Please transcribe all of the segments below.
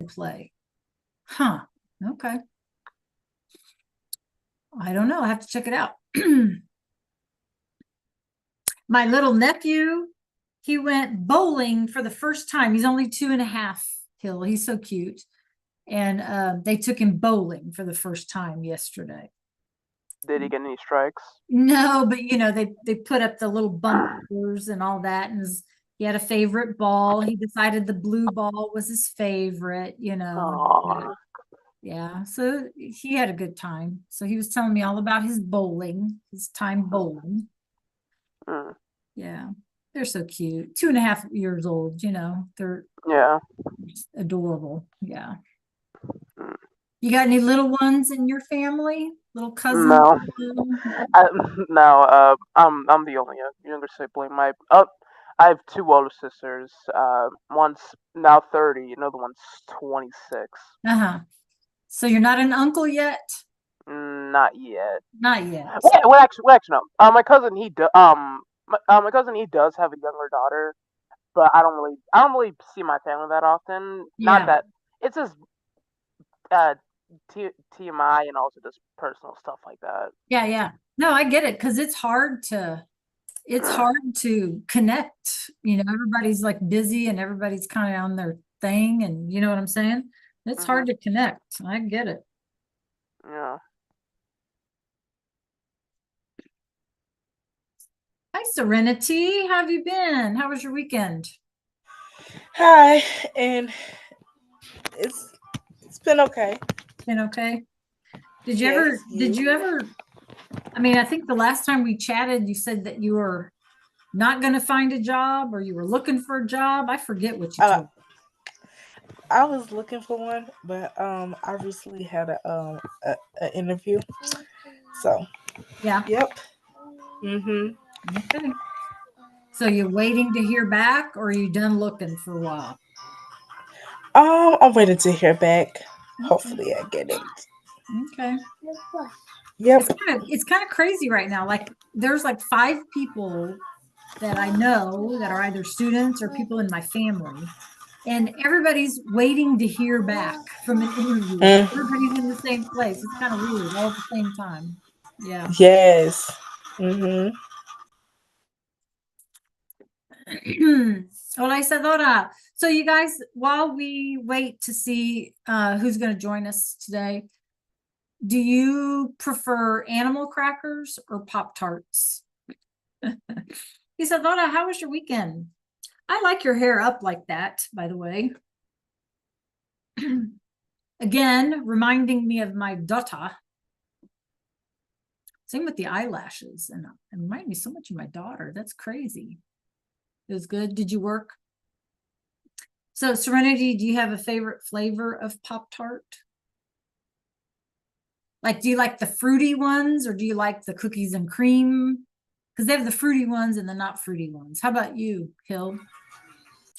play. Huh. Okay. I don't know. I have to check it out. My little nephew, he went bowling for the first time. He's only 2.5, Hill. He's so cute. And they took him bowling for the first time yesterday. Did he get any strikes? No, but they put up the little bumpers and all that, and he had a favorite ball. He decided the blue ball was his favorite. Oh, Yeah, so he had a good time. So he was telling me all about his bowling, his time bowling. Yeah, they're so cute. 2.5 years old, they're yeah. adorable. Yeah. Mm. You got any little ones in your family? Little cousins? No, I, no. I'm the only younger sibling. I have two older sisters. One's now 30. Another one's 26. Uh-huh. So you're not an uncle yet? Not yet. Not yet. Well, actually, no. My cousin he does have a younger daughter, but I don't really see my family that often. Not Yeah. that it's just uh TMI and also just personal stuff like that. Yeah, yeah. No, I get it because it's hard to connect. Everybody's like busy and everybody's kind of on their thing, and you know what I'm saying? It's hard Mhm. to connect. I get it. Yeah. Hi, Serenity. How have you been? How was your weekend? Hi, and it's it's been okay. Been okay? Did you Yes, ever, did you. you ever, I mean, I think the last time we chatted, you said that you were not going to find a job or you were looking for a job. I forget what you Uh, told me. I was looking for one, but I recently had a interview. So, Yeah. yep. Mhm. Okay. So you're waiting to hear back or are you done looking for a while? I'm waiting to hear back. Okay. Hopefully, I get it. Okay. It's Yep. kind of it's kind of crazy right now. Like there's like 5 people that I know that are either students or people in my family, and everybody's waiting to hear back from an interview. Like Mm, everybody's in the same place. It's kind of weird all at the same time. Yeah. yes. Mhm. Hola, Isadora. So you guys, while we wait to see who's going to join us today, do you prefer animal crackers or Pop Tarts? Isadora, how was your weekend? I like your hair up like that, by the way. Again, reminding me of my daughter. Same with the eyelashes, and it reminded me so much of my daughter. That's crazy. It was good. Did you work? So, Serenity, do you have a favorite flavor of Pop Tart? Like, do you like the fruity ones or do you like the cookies and cream? Because they have the fruity ones and the not fruity ones. How about you, Hill?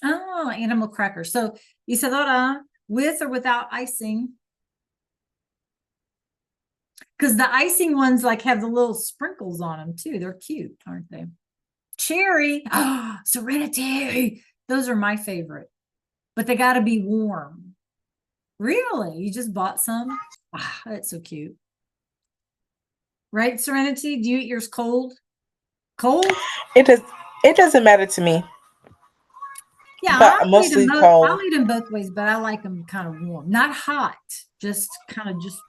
Oh, animal crackers. So, Isadora, with or without icing? Because the icing ones like have the little sprinkles on them too. They're cute, aren't they? Cherry. Oh, Serenity. Those are my favorite, but they got to be warm. Really? You just bought some? Ah, that's so cute. Right, Serenity? Do you eat yours cold? Cold? It does. It doesn't matter to me, Yeah, but I'll eat them mostly both. cold. I'll eat them both ways, but I like them kind of warm, not hot. Just kind of just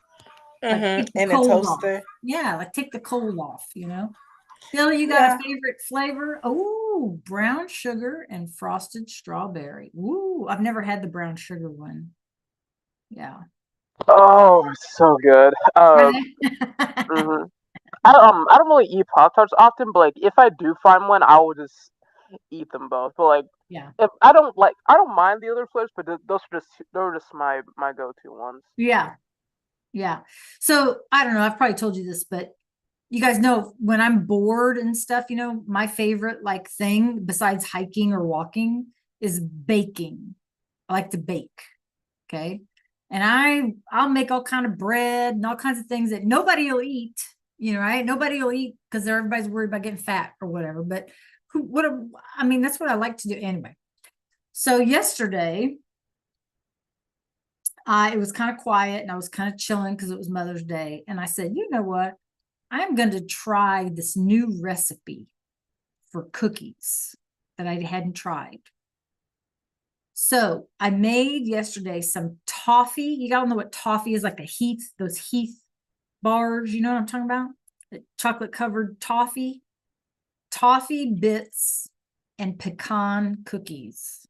like Mhm. take the In a cold off. toaster. Yeah, like take the cold off. Bill, you got a Yeah. favorite flavor? Oh, brown sugar and frosted strawberry. Ooh, I've never had the brown sugar one. Yeah. Oh, it's so good. Mhm. I don't really eat Pop Tarts often, but like if I do find one, I will just eat them both. But like Yeah. if I don't mind the other flavors, but those are just my go to ones. Yeah. Yeah. So I don't know. I've probably told you this, but you guys know when I'm bored and stuff, my favorite like thing besides hiking or walking is baking. I like to bake. Okay. And I'll make all kind of bread and all kinds of things that nobody will eat, right? Nobody will eat because everybody's worried about getting fat or whatever. But I mean, that's what I like to do anyway. So yesterday it was kind of quiet and I was kind of chilling because it was Mother's Day. And I said, you know what? I'm going to try this new recipe for cookies that I hadn't tried. So I made yesterday some toffee. You all know what toffee is, like the Heath, those Heath bars. You know what I'm talking about? The chocolate covered toffee, toffee bits, and pecan cookies.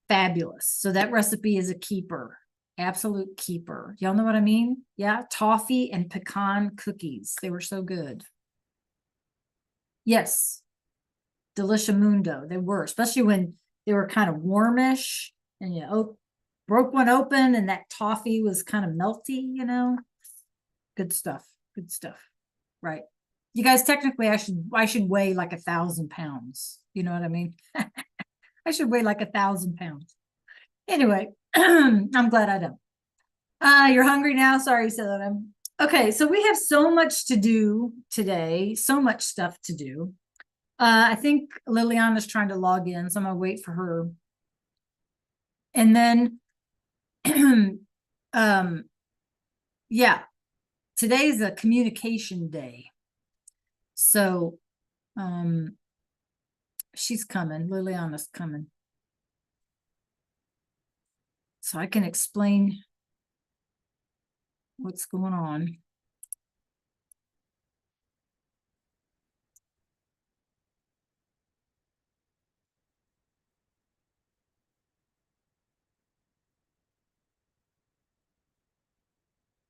Fabulous. So that recipe is a keeper, absolute keeper. Y'all know what I mean? Yeah, toffee and pecan cookies. They were so good. Yes, Deliciamundo. They were, especially when they were kind of warmish and you broke one open and that toffee was kind of melty, you know. Good stuff. Good stuff. Right. You guys, technically I should weigh like 1,000 pounds. You know what I mean? I should weigh like 1,000 pounds. Anyway, I'm glad I don't. You're hungry now? Sorry you said that. Okay, so we have so much to do today, so much stuff to do. I think Liliana's trying to log in, so I'm gonna wait for her. And then, yeah, today's a communication day. So, she's coming, Liliana's coming. So I can explain what's going on.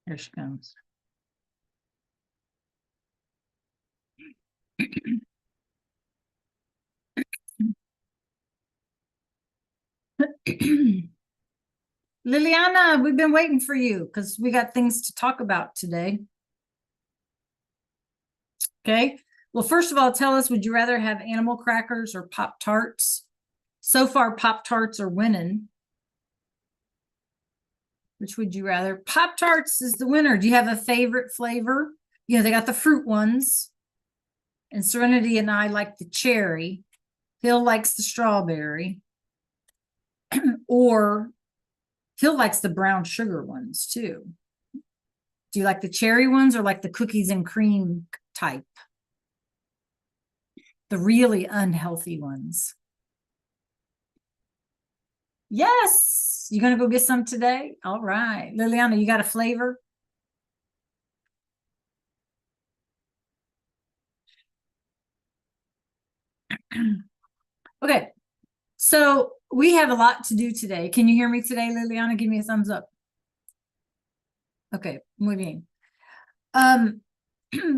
Here she comes. Liliana, we've been waiting for you because we got things to talk about today. Okay. Well, first of all, tell us, would you rather have animal crackers or Pop-Tarts? So far, Pop-Tarts are winning. Which would you rather? Pop-Tarts is the winner. Do you have a favorite flavor? You know, they got the fruit ones. And Serenity and I like the cherry. Phil likes the strawberry. Or Phil likes the brown sugar ones too. Do you like the cherry ones or like the cookies and cream type? The really unhealthy ones. Yes. You gonna go get some today? All right. Liliana, you got a flavor? Okay. So we have a lot to do today. Can you hear me today, Liliana? Give me a thumbs up. Okay, muy bien.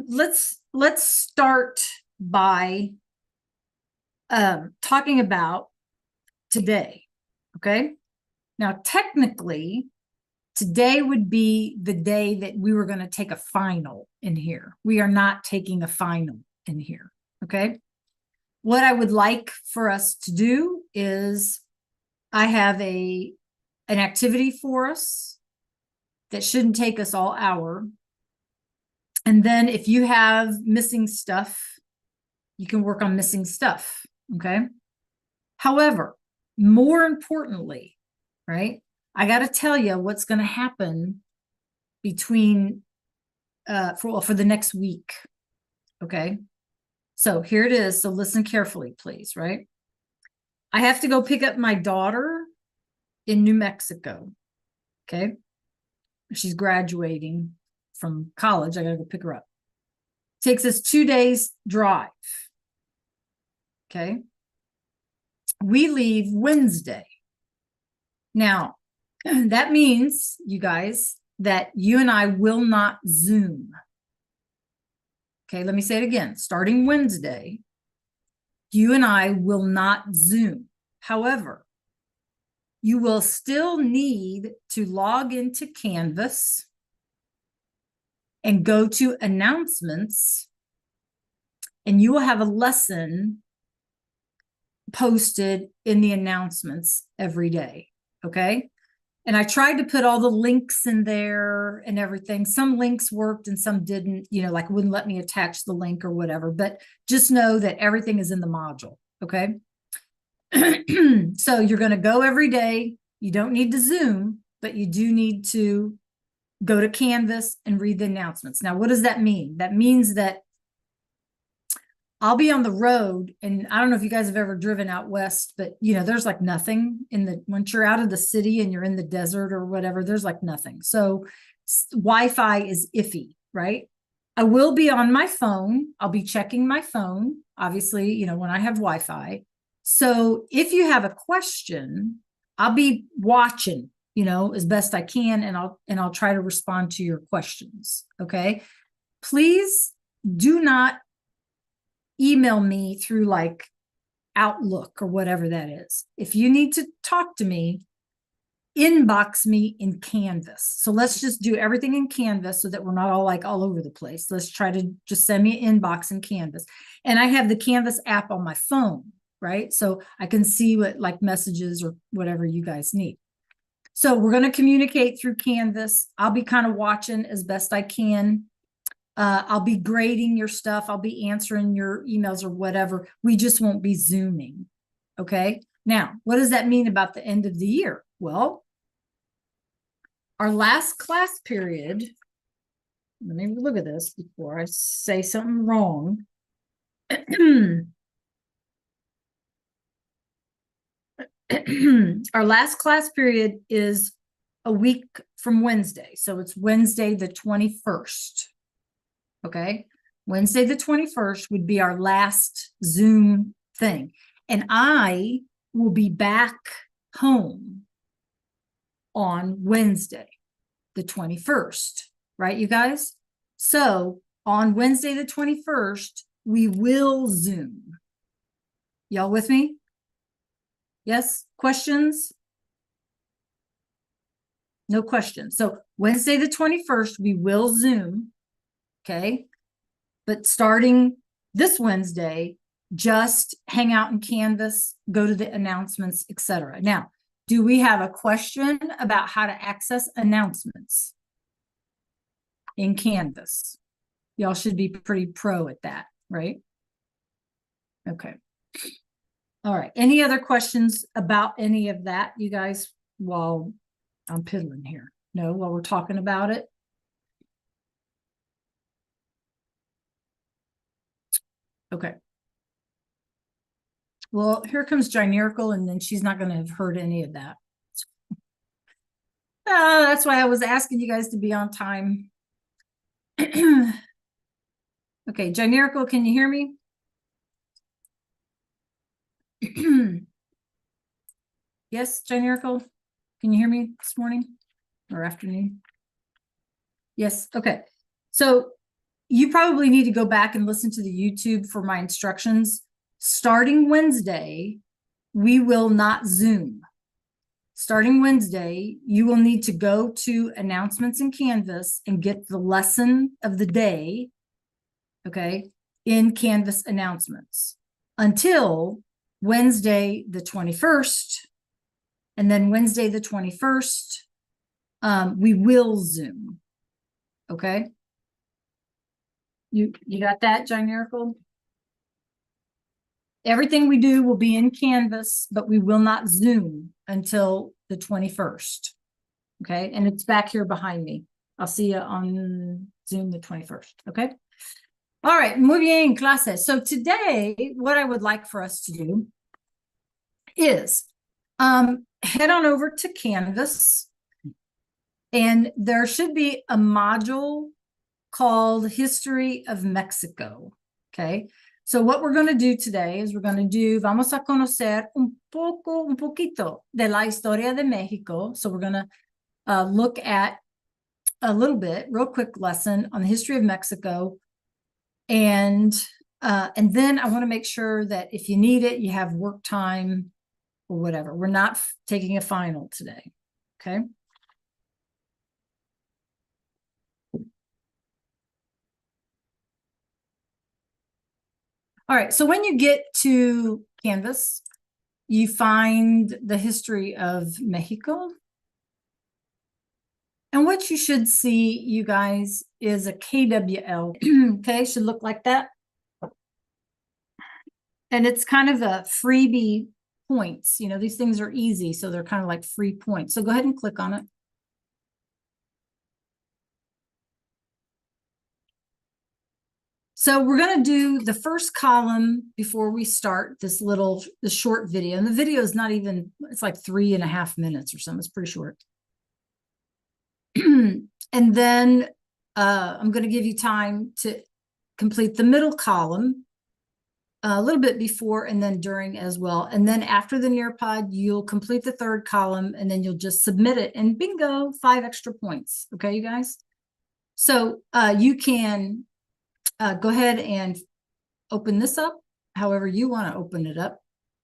Let's start by talking about today. Okay. Now, technically, today would be the day that we were going to take a final in here. We are not taking a final in here. Okay. What I would like for us to do is I have an activity for us that shouldn't take us all hour. And then if you have missing stuff, you can work on missing stuff. Okay. However, more importantly, right, I got to tell you what's going to happen between for the next week. Okay. So here it is. So listen carefully, please. Right. I have to go pick up my daughter in New Mexico. Okay. She's graduating from college. I got to go pick her up. Takes us 2 days drive. Okay. We leave Wednesday. Now, that means, you guys, that you and I will not Zoom. Okay, let me say it again. Starting Wednesday, you and I will not Zoom. However, you will still need to log into Canvas and go to announcements, and you will have a lesson posted in the announcements every day. Okay. And I tried to put all the links in there and everything. Some links worked and some didn't, you know, like wouldn't let me attach the link or whatever, but just know that everything is in the module. Okay. So you're going to go every day. You don't need to Zoom, but you do need to go to Canvas and read the announcements. Now, what does that mean? That means that I'll be on the road, and I don't know if you guys have ever driven out west, but you know, there's like nothing in the, once you're out of the city and you're in the desert or whatever, there's like nothing. So Wi-Fi is iffy, right? I will be on my phone. I'll be checking my phone, obviously, you know, when I have Wi-Fi. So if you have a question, I'll be watching, you know, as best I can, and I'll try to respond to your questions. Okay. Please do not email me through like Outlook or whatever that is. If you need to talk to me, inbox me in Canvas. So let's just do everything in Canvas so that we're not all like all over the place. Let's try to just send me an inbox in Canvas. And I have the Canvas app on my phone, right? So I can see what like messages or whatever you guys need. So we're going to communicate through Canvas. I'll be kind of watching as best I can. I'll be grading your stuff. I'll be answering your emails or whatever. We just won't be Zooming. Okay. Now, what does that mean about the end of the year? Well, our last class period, let me look at this before I say something wrong. Our last class period is a week from Wednesday. So it's Wednesday the 21st. Okay. Wednesday the 21st would be our last Zoom thing. And I will be back home on Wednesday the 21st, right, you guys? So on Wednesday the 21st, we will Zoom. Y'all with me? Yes? Questions? No questions. So Wednesday the 21st, we will Zoom. Okay. But starting this Wednesday, just hang out in Canvas, go to the announcements, etc. Now, do we have a question about how to access announcements in Canvas? Y'all should be pretty pro at that, right? Okay. All right. Any other questions about any of that, you guys, while I'm piddling here? No, while we're talking about it? Okay. Well, here comes Gynerical, and then she's not going to have heard any of that. That's why I was asking you guys to be on time. Okay, Gynerical, can you hear me? Yes, Gynerical, can you hear me this morning or afternoon? Yes, okay. So you probably need to go back and listen to the YouTube for my instructions. Starting Wednesday, we will not Zoom. Starting Wednesday, you will need to go to announcements in Canvas and get the lesson of the day, okay, in Canvas announcements until Wednesday the 21st. And then Wednesday the 21st, we will Zoom, okay? You got that, Gynerical? Everything we do will be in Canvas, but we will not Zoom until the 21st. Okay. And it's back here behind me. I'll see you on Zoom the 21st. Okay. All right. Muy bien, clases. So today, what I would like for us to do is head on over to Canvas, and there should be a module called History of Mexico. Okay. So what we're going to do today is we're going to do, vamos a conocer un poquito de la historia de México. So we're going to look at a little bit, real quick lesson on the history of Mexico. And then I want to make sure that if you need it, you have work time or whatever. We're not taking a final today. Okay. All right, so when you get to Canvas, you find the history of Mexico. And what you should see, you guys, is a KWL. Okay, should look like that. And it's kind of a freebie points. You know, these things are easy, so they're kind of like free points. So go ahead and click on it. So we're going to do the first column before we start the short video. And the video is not even, it's like 3.5 minutes or something. It's pretty short. And then I'm going to give you time to complete the middle column a little bit before and then during as well. And then after the Nearpod, you'll complete the third column and then you'll just submit it and bingo, 5 extra points. Okay, you guys? So you can go ahead and open this up however you want to open it up.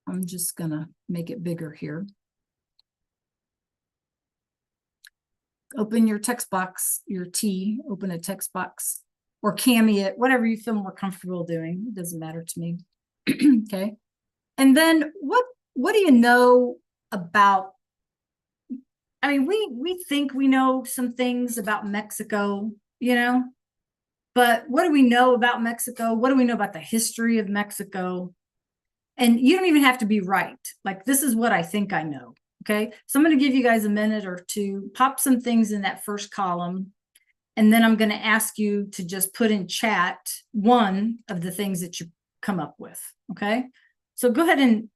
I'm just going to make it bigger here. Open your text box, your T, open a text box or Cami it, whatever you feel more comfortable doing. It doesn't matter to me. Okay. And then what do you know about, I mean, we think we know some things about Mexico, you know, but what do we know about Mexico? What do we know about the history of Mexico? And you don't even have to be right. Like, this is what I think I know. Okay. So I'm going to give you guys a minute or two, pop some things in that first column. And then I'm going to ask you to just put in chat one of the things that you come up with. Okay. So go ahead and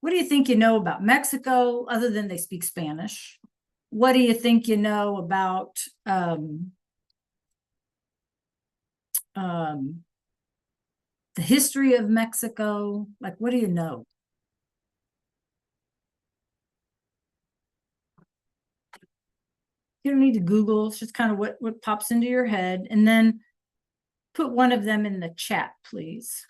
what do you think you know about Mexico other than they speak Spanish? What do you think you know about the history of Mexico? Like, what do you know? You don't need to Google. It's just kind of what pops into your head. And then put one of them in the chat, please.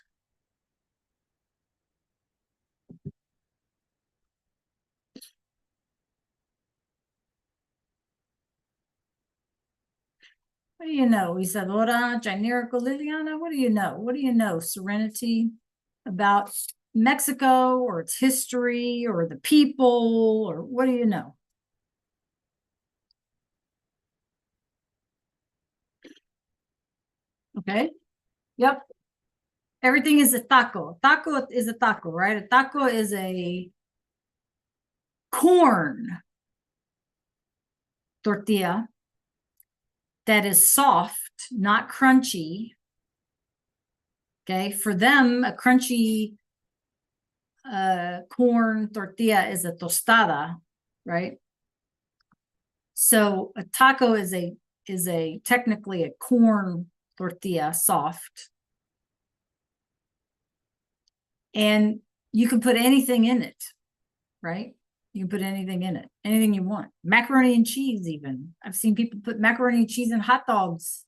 What do you know? Isadora, Jainerico, Liliana, what do you know? What do you know, Serenity, about Mexico or its history or the people, or what do you know? Okay. Yep. Everything is a taco. Taco is a taco, right? A taco is a corn tortilla that is soft, not crunchy. Okay. For them, a crunchy corn tortilla is a tostada, right? So a taco is a technically a corn tortilla, soft. And you can put anything in it, right? You can put anything in it, anything you want. Macaroni and cheese, even. I've seen people put macaroni and cheese in hot dogs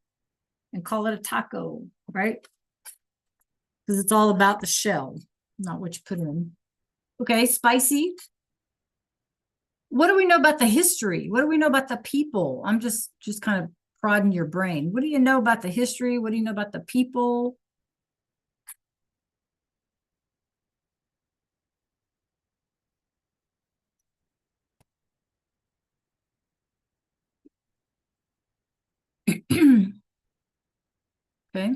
and call it a taco, right? Because it's all about the shell, not what you put in. Okay, spicy. What do we know about the history? What do we know about the people? I'm just kind of prodding your brain. What do you know about the history? What do you know about the people? Okay.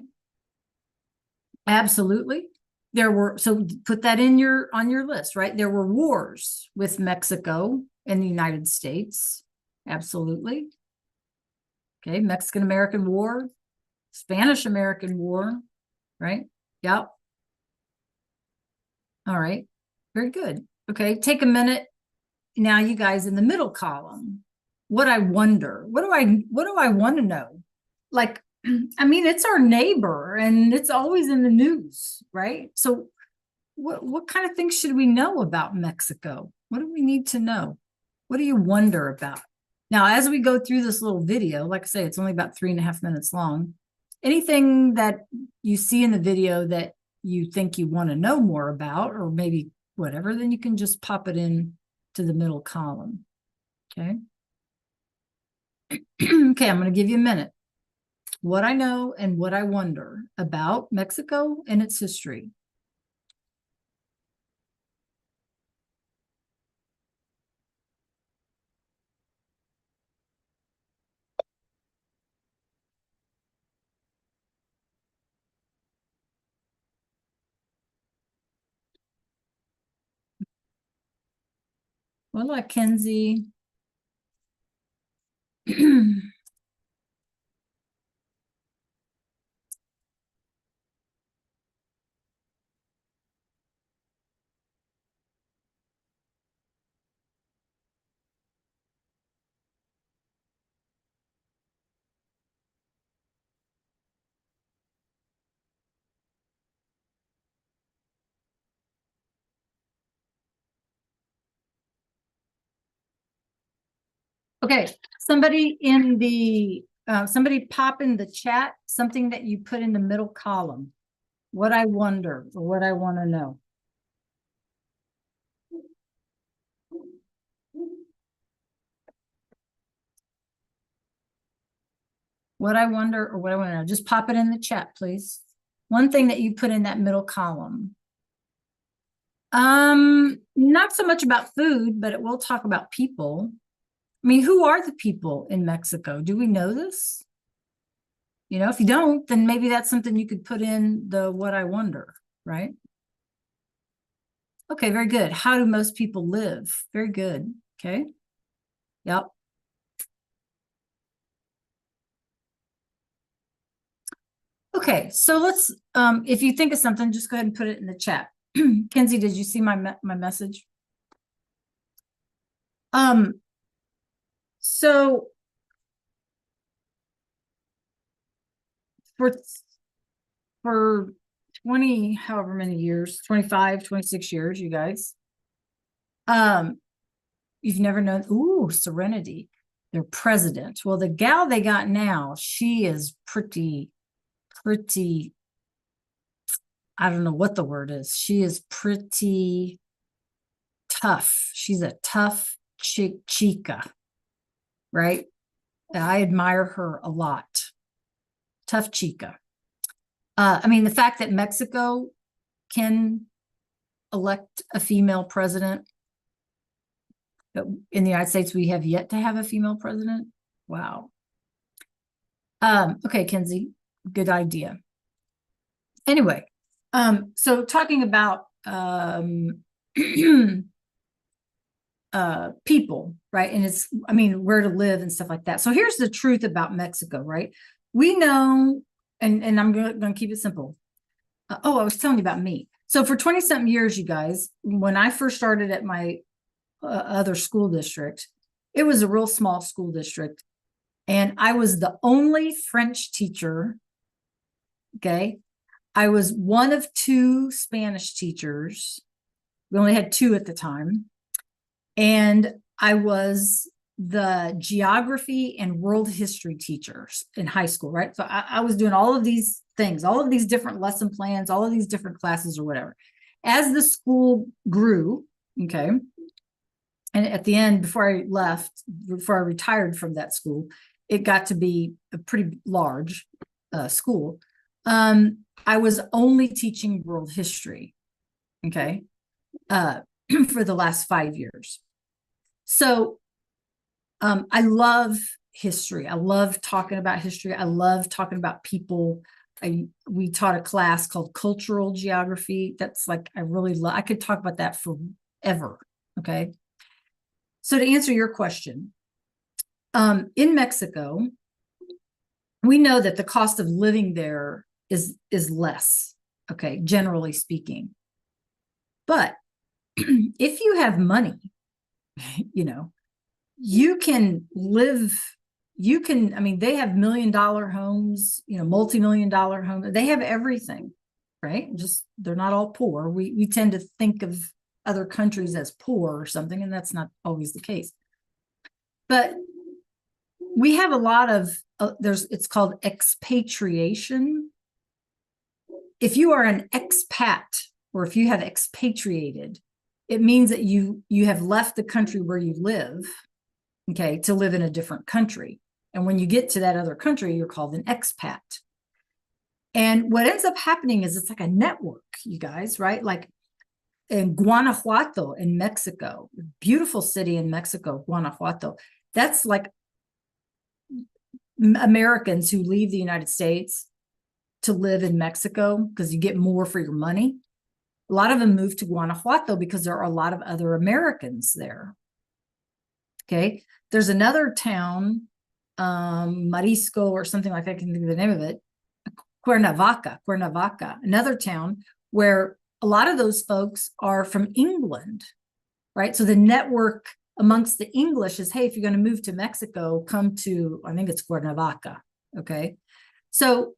Absolutely. There were, so put that in on your list, right? There were wars with Mexico and the United States. Absolutely. Okay, Mexican-American War, Spanish-American War, right? Yep. All right. Very good. Okay, take a minute. Now, you guys in the middle column, what I wonder, what do I want to know? Like, I mean, it's our neighbor and it's always in the news, right? So what kind of things should we know about Mexico? What do we need to know? What do you wonder about? Now, as we go through this little video, like I say, it's only about 3.5 minutes long. Anything that you see in the video that you think you want to know more about, or maybe whatever, then you can just pop it in to the middle column. Okay. Okay, I'm going to give you a minute. What I know and what I wonder about Mexico and its history. Hola, Kenzie. Okay, somebody in the, somebody pop in the chat, something that you put in the middle column. What I wonder, or what I want to know. What I wonder, or what I want to know. Just pop it in the chat, please. One thing that you put in that middle column. Not so much about food, but it will talk about people. I mean, who are the people in Mexico? Do we know this? You know, if you don't, then maybe that's something you could put in the what I wonder, right? Okay, very good. How do most people live? Very good. Okay. Yep. Okay, so let's, if you think of something, just go ahead and put it in the chat. Kenzie, did you see my message? So for 20, however many years, 25, 26 years, you guys, you've never known, ooh, Serenity, their president. Well, the gal they got now, she is pretty, I don't know what the word is. She is pretty tough. She's a tough chica, right? And I admire her a lot. Tough chica. I mean, the fact that Mexico can elect a female president. In the United States, we have yet to have a female president. Wow. Okay, Kenzie, good idea. Anyway, so talking about people, right? And it's, I mean, where to live and stuff like that. So here's the truth about Mexico, right? We know, and I'm going to keep it simple. Oh, I was telling you about me. So for 20 something years, you guys, when I first started at my other school district, it was a real small school district. And I was the only French teacher. Okay. I was one of 2 Spanish teachers. We only had 2 at the time. And I was the geography and world history teachers in high school, right? So I was doing all of these things, all of these different lesson plans, all of these different classes or whatever. As the school grew, okay, and at the end, before I left, before I retired from that school, it got to be a pretty large school. I was only teaching world history, okay, for the last 5 years. So I love history. I love talking about history. I love talking about people. We taught a class called cultural geography. That's like, I really love, I could talk about that forever. Okay. So to answer your question, in Mexico, we know that the cost of living there is less. Okay. Generally speaking. But if you have money, you know, you can live, you can, I mean, they have $1 million homes, you know, multi-million-dollar homes. They have everything, right? Just, they're not all poor. We tend to think of other countries as poor or something, and that's not always the case. But we have a lot of, it's called expatriation. If you are an expat, or if you have expatriated, it means that you have left the country where you live, okay, to live in a different country. And when you get to that other country, you're called an expat. And what ends up happening is it's like a network, you guys, right? Like in Guanajuato in Mexico, beautiful city in Mexico, Guanajuato. That's like Americans who leave the United States to live in Mexico because you get more for your money. A lot of them move to Guanajuato because there are a lot of other Americans there. Okay. There's another town, Marisco or something like that. I can think of the name of it. Cuernavaca, another town where a lot of those folks are from England, right? So the network amongst the English is, hey, if you're going to move to Mexico, come to, I think it's Cuernavaca. Okay. So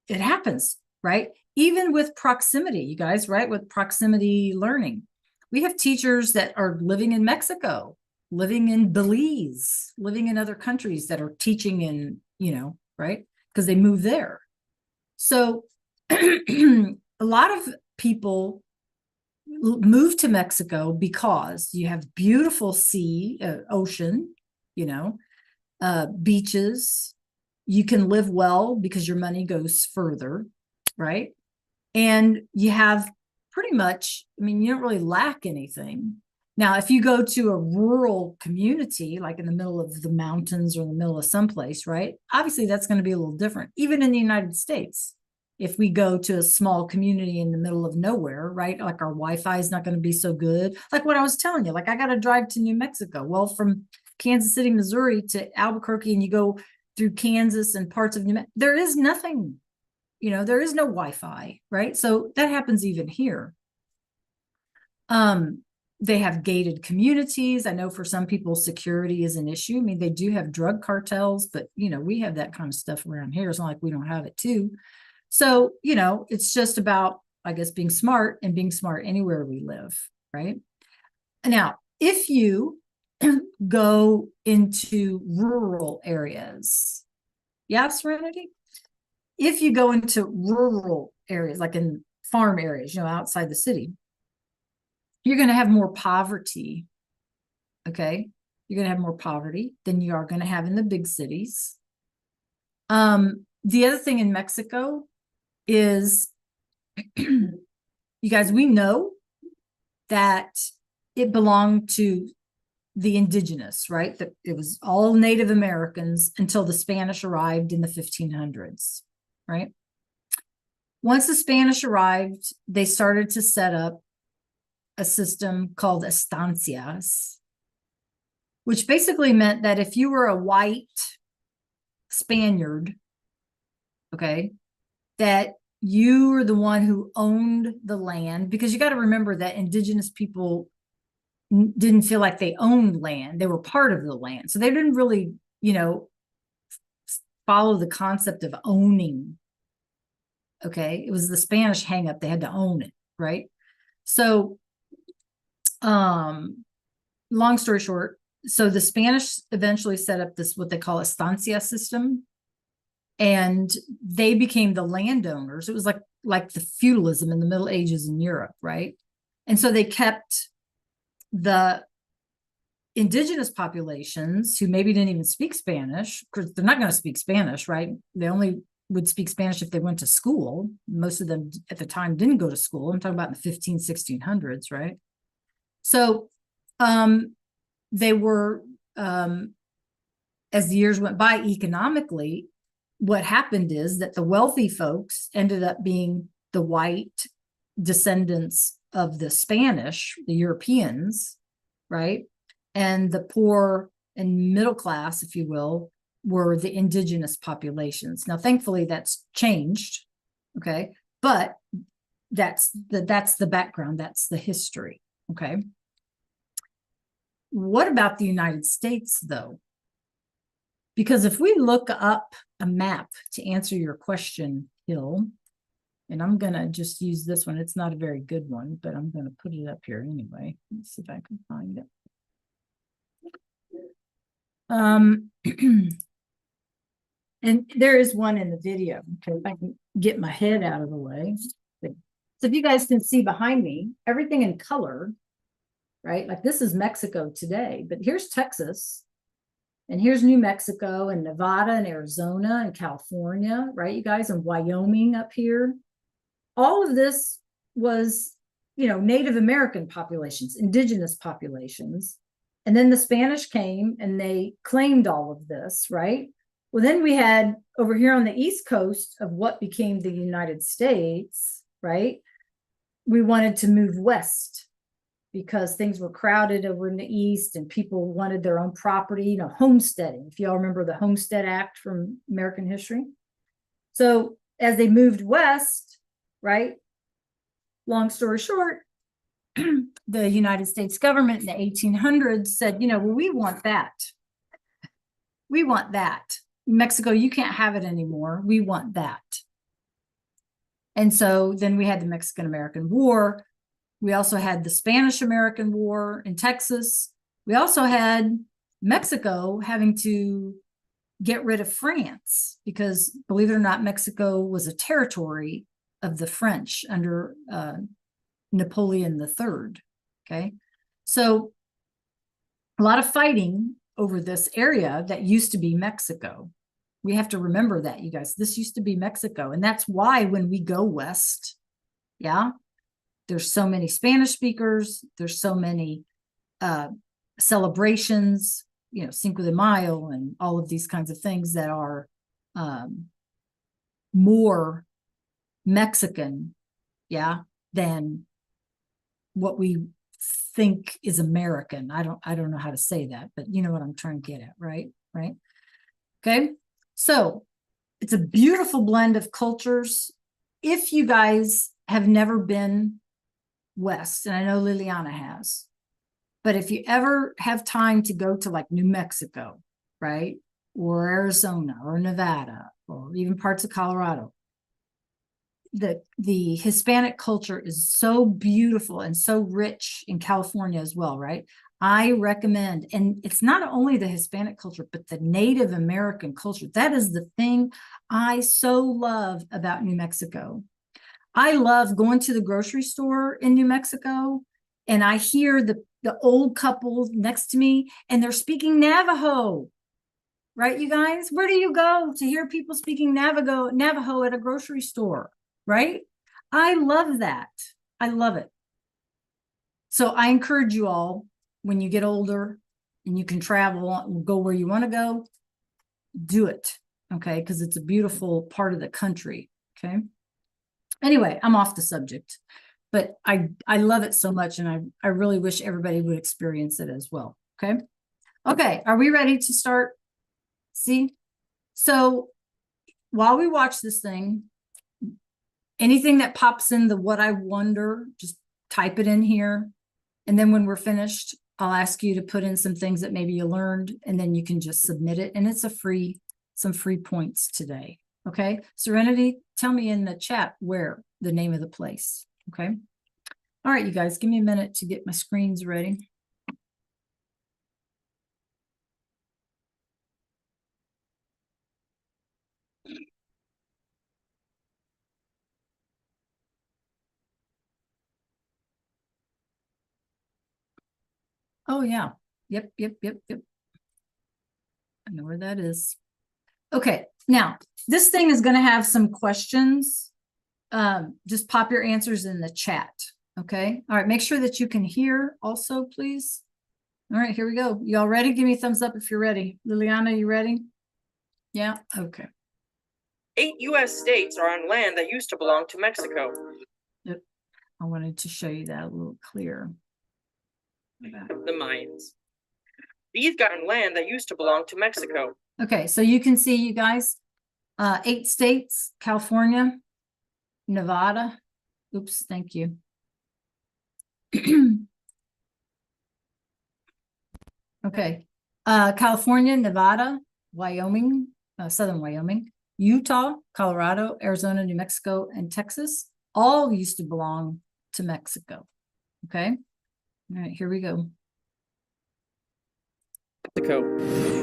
it happens, right? Even with proximity, you guys, right? With proximity learning, we have teachers that are living in Mexico, living in Belize, living in other countries that are teaching in, right? Because they move there. So a lot of people move to Mexico because you have beautiful ocean, beaches. You can live well because your money goes further, right? And you have pretty much, you don't really lack anything. Now, if you go to a rural community, like in the middle of the mountains or in the middle of someplace, right? Obviously, that's going to be a little different. Even in the United States, if we go to a small community in the middle of nowhere, right? Like our Wi-Fi is not going to be so good. Like what I was telling you, like I got to drive to New Mexico. Well, from Kansas City, Missouri to Albuquerque, and you go through Kansas and parts of New Mexico, there is nothing, there is no Wi-Fi, right? So that happens even here. They have gated communities. I know for some people, security is an issue. They do have drug cartels, but we have that kind of stuff around here. It's not like we don't have it too. So, it's just about, I guess, being smart and being smart anywhere we live, right? Now, if you go into rural areas, yeah, Serenity? If you go into rural areas, like in farm areas, outside the city, you're going to have more poverty, okay? You're going to have more poverty than you are going to have in the big cities. The other thing in Mexico is, you guys, we know that it belonged to the indigenous, right? That it was all Native Americans until the Spanish arrived in the 1500s, right? Once the Spanish arrived, they started to set up a system called estancias, which basically meant that if you were a white Spaniard, okay, that you were the one who owned the land, because you got to remember that indigenous people didn't feel like they owned land. They were part of the land. So they didn't really, follow the concept of owning. Okay. It was the Spanish hang up. They had to own it. Right. So, long story short, so the Spanish eventually set up this, what they call estancia system. And they became the landowners. It was like the feudalism in the Middle Ages in Europe, right? And so they kept the indigenous populations who maybe didn't even speak Spanish, because they're not going to speak Spanish, right? They only would speak Spanish if they went to school. Most of them at the time didn't go to school. I'm talking about in the 1600s, right? So they were, as the years went by economically, what happened is that the wealthy folks ended up being the white descendants of the Spanish, the Europeans, right? And the poor and middle class, if you will, were the indigenous populations. Now, thankfully, that's changed, okay? But that's the background, that's the history, okay? What about the United States, though? Because if we look up a map to answer your question, Hill, and I'm going to just use this one. It's not a very good one, but I'm going to put it up here anyway. Let's see if I can find it. And there is one in the video. Okay, if I can get my head out of the way. So if you guys can see behind me, everything in color, right? Like this is Mexico today, but here's Texas. And here's New Mexico and Nevada and Arizona and California, right, you guys, and Wyoming up here. All of this was, Native American populations, indigenous populations. And then the Spanish came and they claimed all of this, right? Well, then we had over here on the East Coast of what became the United States, right? We wanted to move west. because things were crowded over in the East and people wanted their own property, you know, homesteading. If y'all remember the Homestead Act from American history. So as they moved west, right? Long story short, the United States government in the 1800s said, you know, well, we want that. We want that. Mexico, you can't have it anymore. We want that. And so then we had the Mexican-American War. We also had the Spanish-American War in Texas. We also had Mexico having to get rid of France because, believe it or not, Mexico was a territory of the French under Napoleon III. Okay. So a lot of fighting over this area that used to be Mexico. We have to remember that, you guys. This used to be Mexico. And that's why when we go west, yeah, there's so many Spanish speakers. There's so many celebrations, you know, Cinco de Mayo and all of these kinds of things that are more Mexican, yeah, than what we think is American. I don't know how to say that, but you know what I'm trying to get at, right? Right. Okay. So it's a beautiful blend of cultures. If you guys have never been west, and I know Liliana has, but if you ever have time to go to like New Mexico, right? Or Arizona or Nevada, or even parts of Colorado, the Hispanic culture is so beautiful and so rich in California as well, right? I recommend, and it's not only the Hispanic culture, but the Native American culture. That is the thing I so love about New Mexico. I love going to the grocery store in New Mexico, and I hear the old couple next to me, and they're speaking Navajo. Right, you guys? Where do you go to hear people speaking Navajo at a grocery store? Right? I love that. I love it. So I encourage you all, when you get older and you can travel, go where you want to go, do it. Okay. Because it's a beautiful part of the country. Okay. Anyway, I'm off the subject, but I love it so much. And I really wish everybody would experience it as well. Okay. Okay. Are we ready to start? See? So while we watch this thing, anything that pops in the what I wonder, just type it in here. And then when we're finished, I'll ask you to put in some things that maybe you learned, and then you can just submit it. And it's some free points today. Okay. Serenity, tell me in the chat where the name of the place. Okay. All right, you guys, give me a minute to get my screens ready. Oh, yeah. Yep. I know where that is. Okay. Now, this thing is going to have some questions. Just pop your answers in the chat. Okay. All right. Make sure that you can hear also, please. All right. Here we go. Y'all ready? Give me a thumbs up if you're ready. Liliana, you ready? Yeah. Okay. 8 U.S. states are on land that used to belong to Mexico. Yep. I wanted to show you that a little clearer. The Mayans. These got on land that used to belong to Mexico. Okay, so you can see, you guys, 8 states: California, Nevada. Oops, thank you. Okay, California, Nevada, Wyoming, southern Wyoming, Utah, Colorado, Arizona, New Mexico, and Texas all used to belong to Mexico. Okay. All right, here we go. Mexico.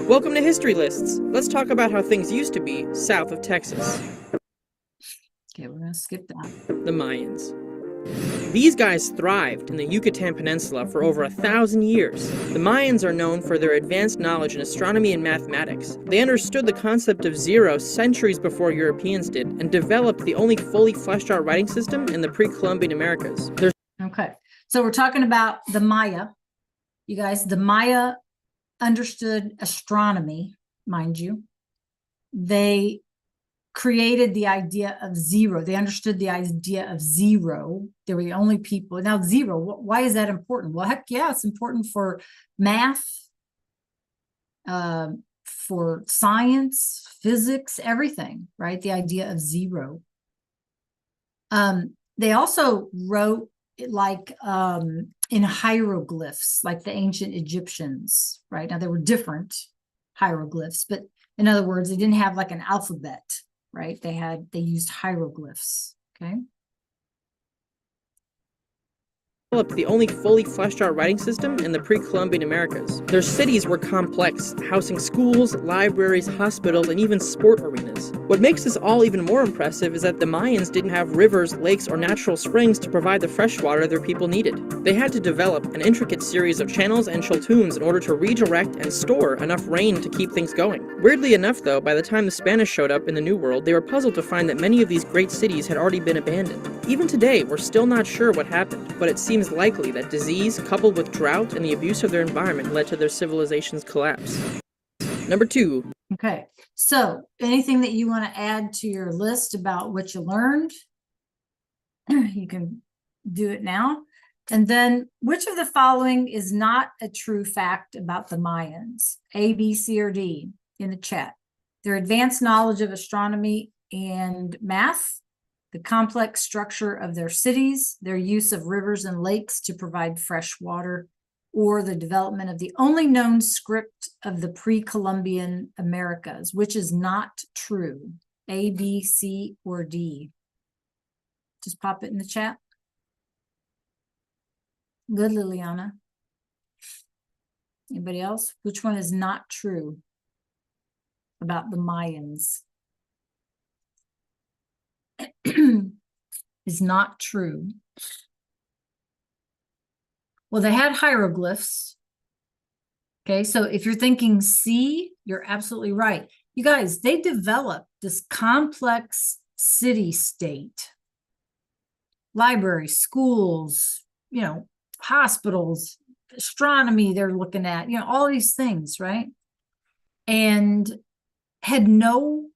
Welcome to History Lists. Let's talk about how things used to be south of Texas. Okay, we're gonna skip that. The Mayans. These guys thrived in the Yucatan Peninsula for over 1,000 years. The Mayans are known for their advanced knowledge in astronomy and mathematics. They understood the concept of zero centuries before Europeans did, and developed the only fully fleshed out writing system in the pre-Columbian Americas. Okay, so we're talking about the Maya. You guys, the Maya understood astronomy, mind you. They created the idea of zero. They understood the idea of zero. They were the only people. Now, zero, why is that important? Well, heck yeah, it's important for math, for science, physics, everything, right? The idea of zero. They also wrote like in hieroglyphs, like the ancient Egyptians, right? Now, there were different hieroglyphs, but in other words, they didn't have like an alphabet, right? They used hieroglyphs, okay? Developed the only fully fleshed out writing system in the pre-Columbian Americas. Their cities were complex, housing schools, libraries, hospitals, and even sport arenas. What makes this all even more impressive is that the Mayans didn't have rivers, lakes, or natural springs to provide the fresh water their people needed. They had to develop an intricate series of channels and chaltuns in order to redirect and store enough rain to keep things going. Weirdly enough, though, by the time the Spanish showed up in the New World, they were puzzled to find that many of these great cities had already been abandoned. Even today, we're still not sure what happened, but it seems likely that disease, coupled with drought and the abuse of their environment, led to their civilization's collapse. Number 2. Okay, so anything that you want to add to your list about what you learned, you can do it now. And then, which of the following is not a true fact about the Mayans? A, B, C, or D in the chat. Their advanced knowledge of astronomy and math, the complex structure of their cities, their use of rivers and lakes to provide fresh water, or the development of the only known script of the pre-Columbian Americas, which is not true. A, B, C, or D. Just pop it in the chat. Good, Liliana. Anybody else? Which one is not true about the Mayans? Is not true. Well, they had hieroglyphs. Okay, so if you're thinking C, you're absolutely right. You guys, they developed this complex city-state. Libraries, schools, you know, hospitals, astronomy they're looking at, you know, all these things, right? And had no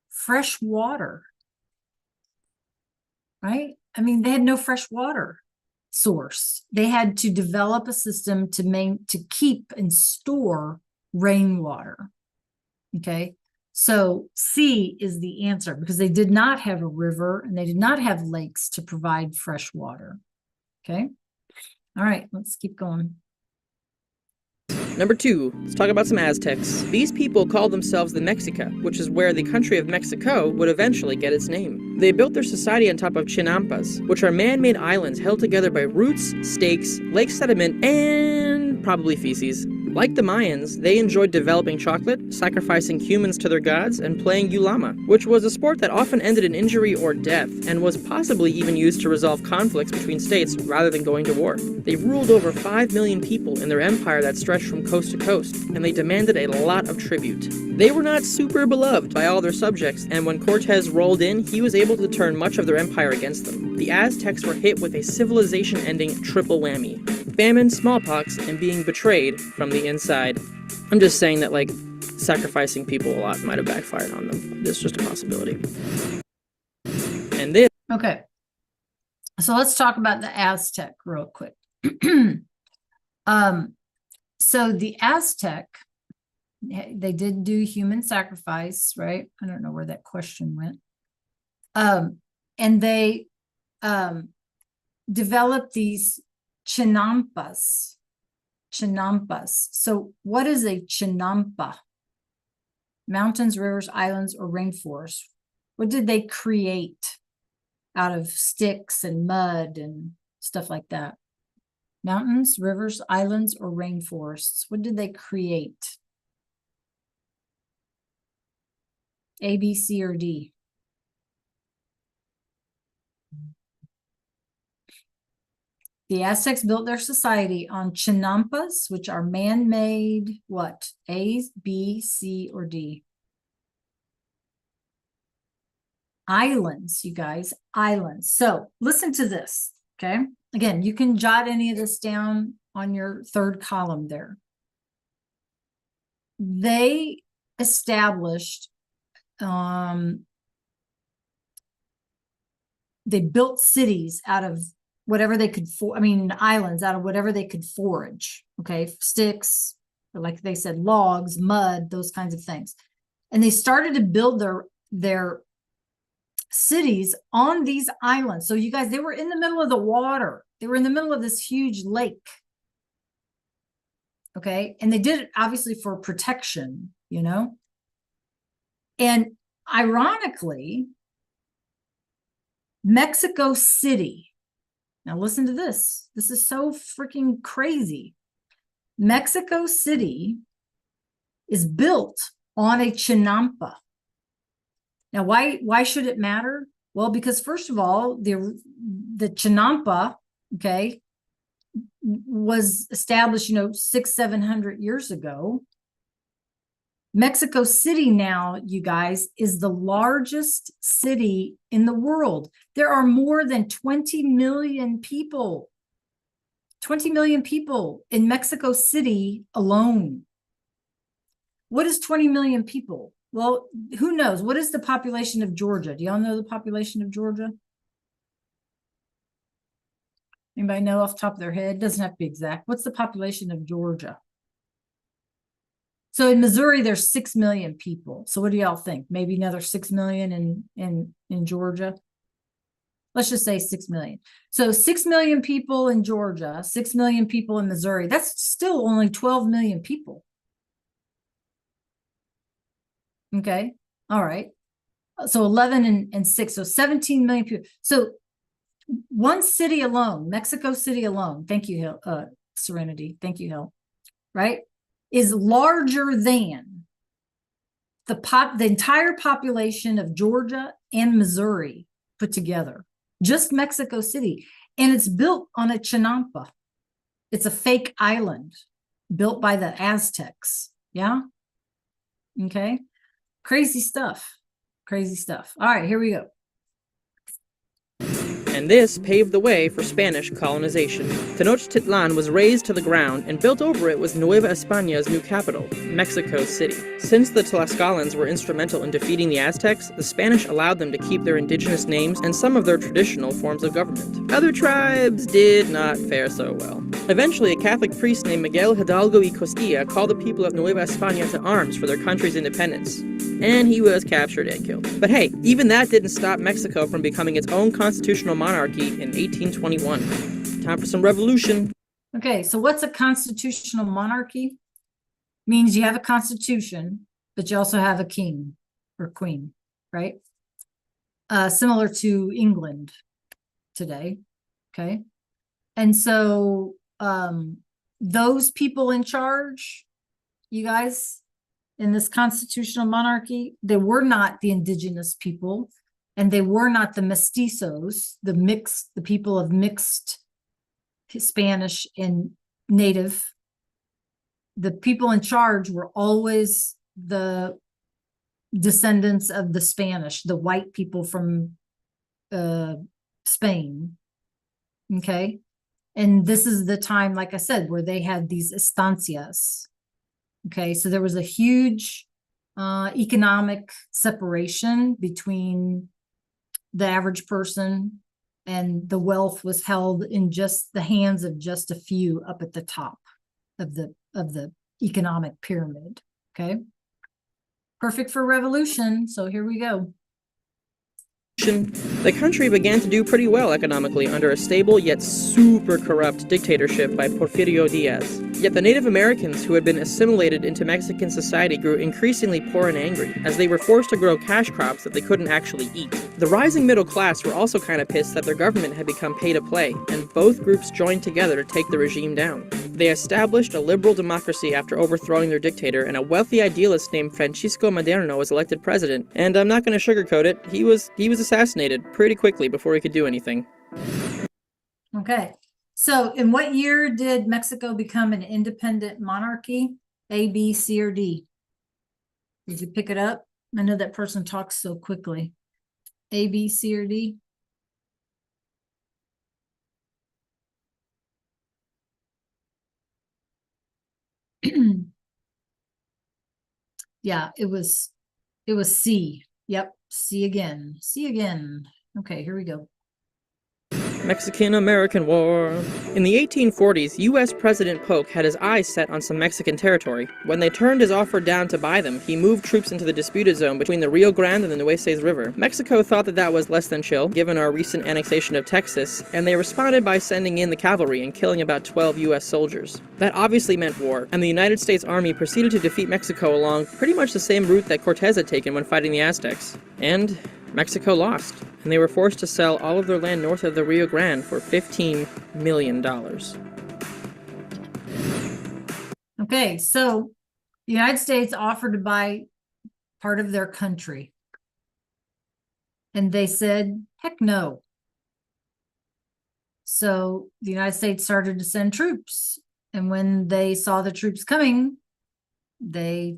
fresh water. Right? I mean, they had no fresh water source. They had to develop a system to keep and store rainwater. Okay, so C is the answer because they did not have a river and they did not have lakes to provide fresh water. Okay, all right, let's keep going. Number 2, let's talk about some Aztecs. These people called themselves the Mexica, which is where the country of Mexico would eventually get its name. They built their society on top of chinampas, which are man-made islands held together by roots, stakes, lake sediment, and probably feces. Like the Mayans, they enjoyed developing chocolate, sacrificing humans to their gods, and playing ulama, which was a sport that often ended in injury or death, and was possibly even used to resolve conflicts between states rather than going to war. They ruled over 5 million people in their empire that stretched from coast to coast, and they demanded a lot of tribute. They were not super beloved by all their subjects, and when Cortez rolled in, he was able to turn much of their empire against them. The Aztecs were hit with a civilization-ending triple whammy: famine, smallpox, and being betrayed from the inside. I'm just saying that, like, sacrificing people a lot might have backfired on them. It's just a possibility. And this... Okay, so let's talk about the Aztec real quick. So the Aztec, they did do human sacrifice, right? I don't know where that question went. And they developed these chinampas. So what is a chinampa? Mountains, rivers, islands, or rainforests. What did they create out of sticks and mud and stuff like that? Mountains, rivers, islands, or rainforests. What did they create? A, B, C, or D? The Aztecs built their society on chinampas, which are man-made, what? A, B, C, or D? Islands, you guys, islands. So listen to this, okay? Again, you can jot any of this down on your third column there. They established they built cities out of whatever they could islands out of whatever they could forage. Okay, sticks, or like they said, logs, mud, those kinds of things. And they started to build their cities on these islands. So you guys, they were in the middle of the water. They were in the middle of this huge lake. Okay, and they did it obviously for protection, you know. And ironically, Mexico City. Now listen to this. This is so freaking crazy. Mexico City is built on a chinampa. Now, why should it matter? Well, because first of all, the chinampa, okay, was established, 600-700 years ago. Mexico City now, you guys, is the largest city in the world. There are more than 20 million people. 20 million people in Mexico City alone. What is 20 million people? Well, who knows? What is the population of Georgia? Do y'all know the population of Georgia? Anybody know off the top of their head? It doesn't have to be exact. What's the population of Georgia? So in Missouri, there's 6 million people. So what do y'all think? Maybe another 6 million in Georgia? Let's just say 6 million. So 6 million people in Georgia, 6 million people in Missouri. That's still only 12 million people. Okay. All right. So 11 and 6, so 17 million people. So one city alone, Mexico City alone, thank you, Serenity, thank you, Hill, right, is larger than the entire population of Georgia and Missouri put together. Just Mexico City. And it's built on a chinampa. It's a fake island built by the Aztecs. Yeah. Okay. Crazy stuff. Crazy stuff. All right, here we go. And this paved the way for Spanish colonization. Tenochtitlan was razed to the ground, and built over it was Nueva España's new capital, Mexico City. Since the Tlaxcalans were instrumental in defeating the Aztecs, the Spanish allowed them to keep their indigenous names and some of their traditional forms of government. Other tribes did not fare so well. Eventually, a Catholic priest named Miguel Hidalgo y Costilla called the people of Nueva España to arms for their country's independence. And he was captured and killed. But hey, even that didn't stop Mexico from becoming its own constitutional monarchy in 1821. Time for some revolution. Okay, so what's a constitutional monarchy? Means you have a constitution, but you also have a king or queen, right? Similar to England today, okay? And so those people in charge, you guys, in this constitutional monarchy, they were not the indigenous people, and they were not the mestizos, the people of mixed Spanish and native. The people in charge were always the descendants of the Spanish, the white people from Spain. Okay. And this is the time, like I said, where they had these estancias. Okay, so there was a huge economic separation between the average person, and the wealth was held in just the hands of just a few up at the top of the economic pyramid. Okay, perfect for revolution. So here we go. The country began to do pretty well economically under a stable yet super corrupt dictatorship by Porfirio Diaz. Yet the Native Americans who had been assimilated into Mexican society grew increasingly poor and angry, as they were forced to grow cash crops that they couldn't actually eat. The rising middle class were also kind of pissed that their government had become pay-to-play, and both groups joined together to take the regime down. They established a liberal democracy after overthrowing their dictator, and a wealthy idealist named Francisco Madero was elected president. And I'm not going to sugarcoat it, he was assassinated pretty quickly before he could do anything. Okay, so in what year did Mexico become an independent monarchy? A, B, C, or D? Did you pick it up? I know that person talks so quickly. A, B, C, or D? Yeah, it was C. Yep. See again. See again. Okay, here we go. Mexican-American War. In the 1840s, U.S. President Polk had his eyes set on some Mexican territory. When they turned his offer down to buy them, he moved troops into the disputed zone between the Rio Grande and the Nueces River. Mexico thought that that was less than chill, given our recent annexation of Texas, and they responded by sending in the cavalry and killing about 12 U.S. soldiers. That obviously meant war, and the United States Army proceeded to defeat Mexico along pretty much the same route that Cortez had taken when fighting the Aztecs. And Mexico lost, and they were forced to sell all of their land north of the Rio Grande for $15 million. Okay, so the United States offered to buy part of their country. And they said, heck no. So the United States started to send troops. And when they saw the troops coming, they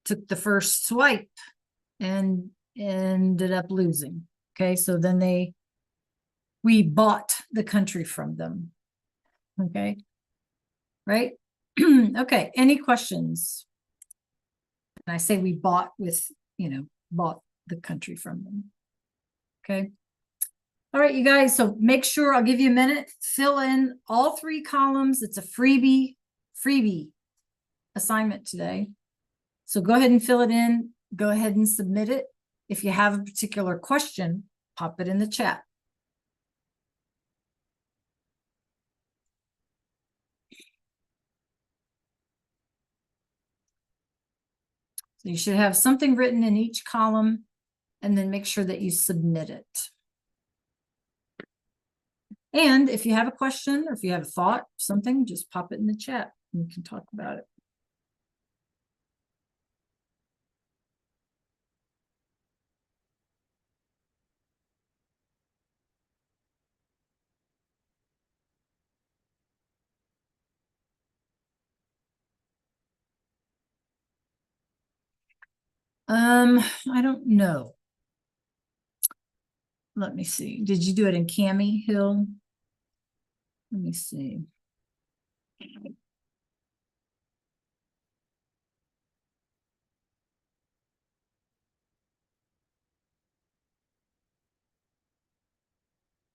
took the first swipe and ended up losing. Okay, so then we bought the country from them. Okay, right? Okay, any questions? And I say we bought with, bought the country from them. Okay. All right, you guys, so make sure, I'll give you a minute, fill in all 3 columns. It's a freebie assignment today. So go ahead and fill it in. Go ahead and submit it. If you have a particular question, pop it in the chat. So you should have something written in each column, and then make sure that you submit it. And if you have a question or if you have a thought, something, just pop it in the chat and we can talk about it. I don't know. Let me see. Did you do it in Cami Hill? Let me see.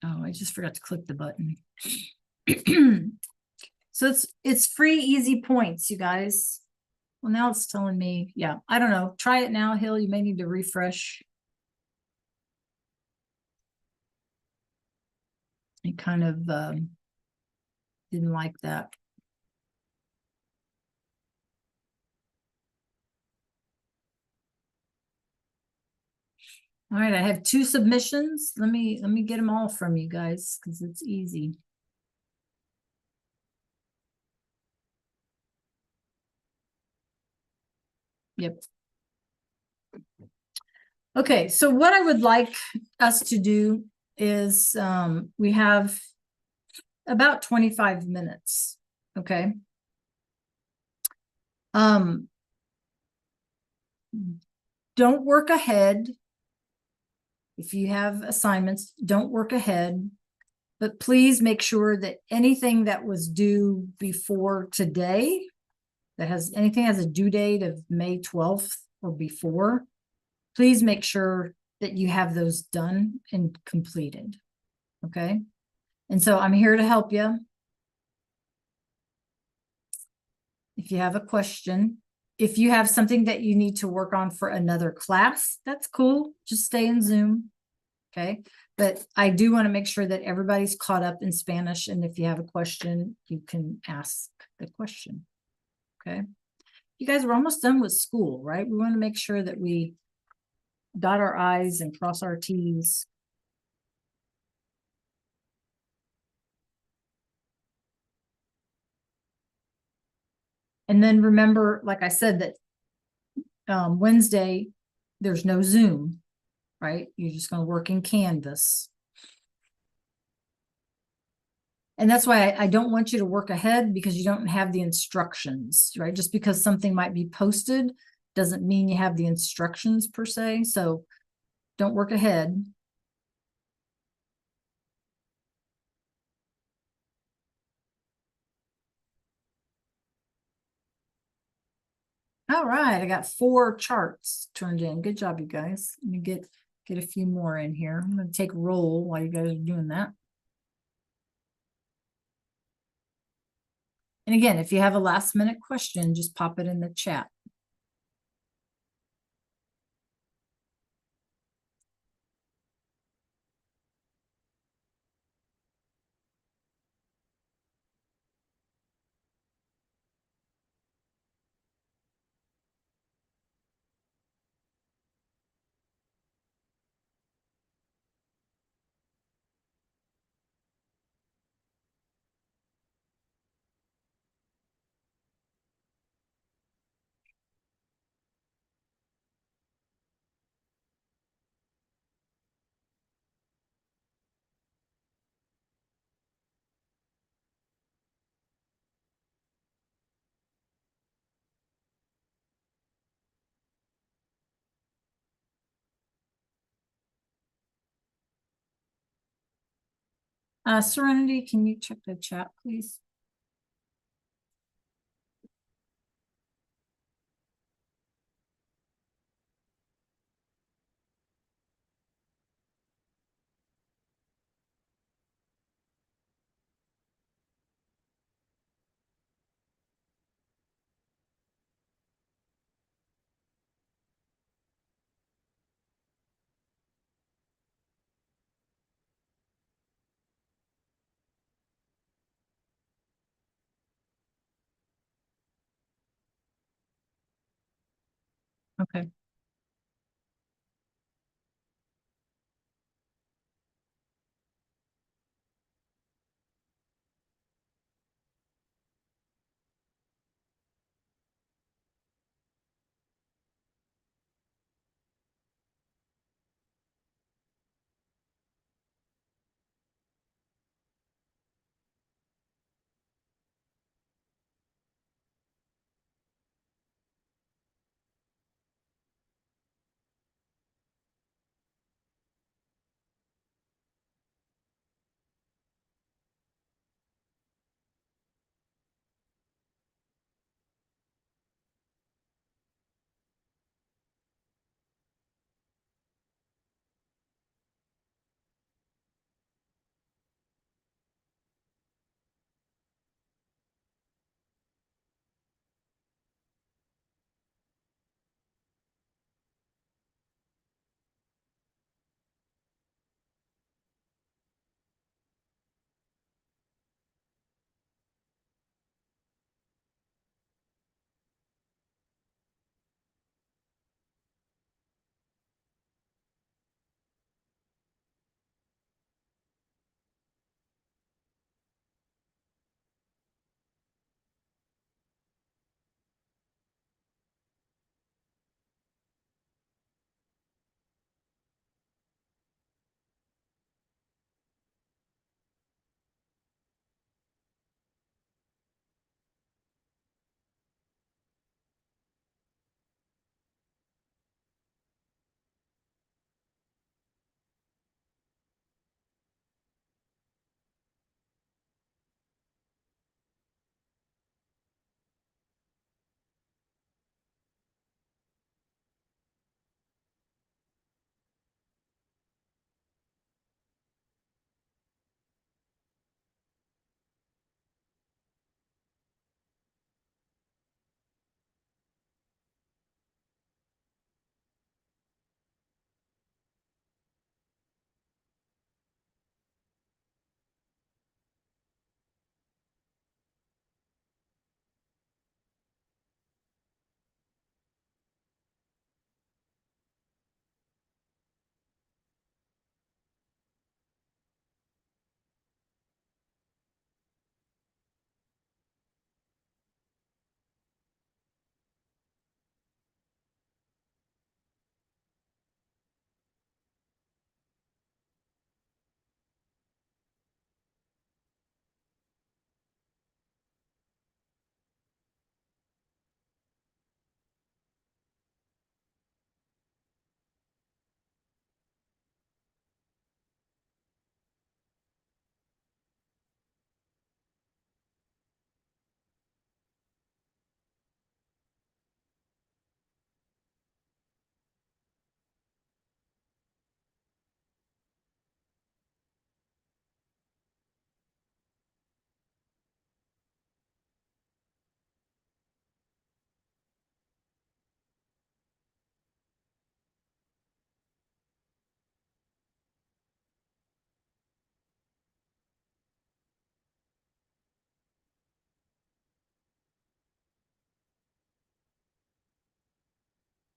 Oh, I just forgot to click the button. So it's free, easy points, you guys. Well, now it's telling me, yeah, I don't know. Try it now, Hill. You may need to refresh. It kind of didn't like that. All right, I have 2 submissions. Let me get them all from you guys because it's easy. Yep. Okay, so what I would like us to do is we have about 25 minutes. Okay. Don't work ahead. If you have assignments, don't work ahead, but please make sure that anything that was due before today, that has anything has a due date of May 12th or before, please make sure that you have those done and completed. Okay. And so I'm here to help you. If you have a question, if you have something that you need to work on for another class, that's cool. Just stay in Zoom. Okay. But I do want to make sure that everybody's caught up in Spanish. And if you have a question, you can ask the question. Okay. You guys, we're almost done with school, right? We want to make sure that we dot our I's and cross our T's. And then remember, like I said, that Wednesday, there's no Zoom, right? You're just going to work in Canvas. And that's why I don't want you to work ahead, because you don't have the instructions, right? Just because something might be posted doesn't mean you have the instructions per se. So don't work ahead. All right, I got 4 charts turned in. Good job, you guys. Let me get a few more in here. I'm gonna take roll while you guys are doing that. And again, if you have a last minute question, just pop it in the chat. Serenity, can you check the chat, please? Okay.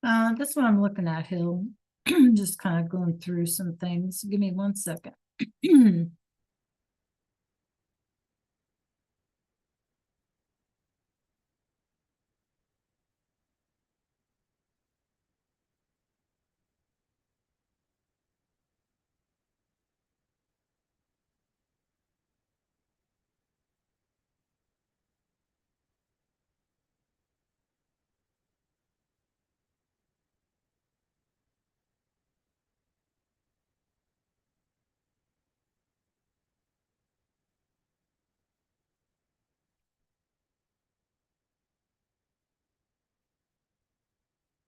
That's what I'm looking at, Hill. Just kind of going through some things. Give me 1 second.